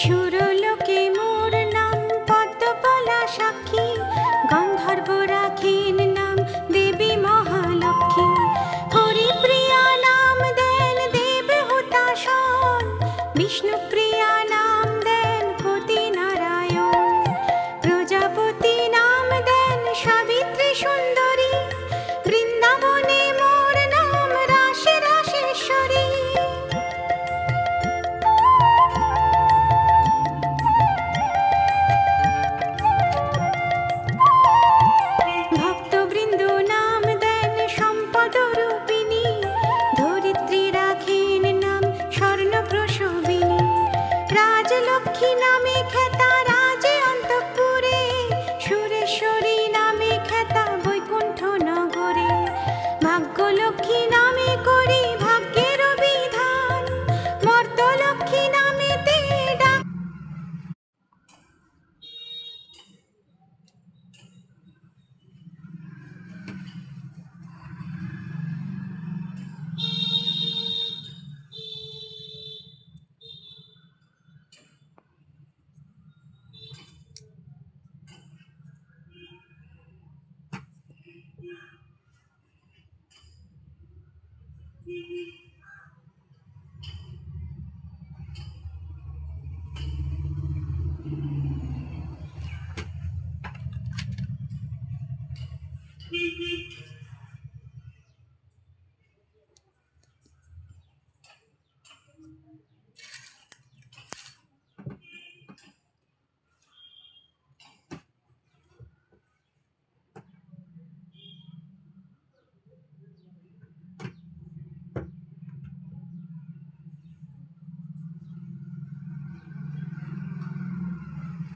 সুরলোকে মোর নাম পদ্মপলা সাক্ষী, গন্ধর্ব রাখেন নাম দেবী মহালক্ষ্মী। হরিপ্রিয়া নাম দেন দেব হুতাশন, বিষ্ণুপ্রিয়া নাম দেন পতি নারায়ণ। প্রজাপতি নাম দেন সাবিত্রী সুন্দরী, বৃন্দাবনে মোর নাম রাশে রাশেশ্বরী। ভক্তবৃন্দ নাম দেন সম্পদ রূপিণী, ধরিত্রী রাখেন নাম স্বর্ণপ্রসবিনী। রাজলক্ষ্মী নামে খ্যাতা রাজে অন্তঃপুরে, সুরেশ্বরী নামে খ্যাতা বৈকুণ্ঠ নগরে। ভাগ্যলক্ষ্মী নামে করি ভাগ্যের বিধান, মর্তলক্ষ্মী নামেতে ডাক। Beep beep.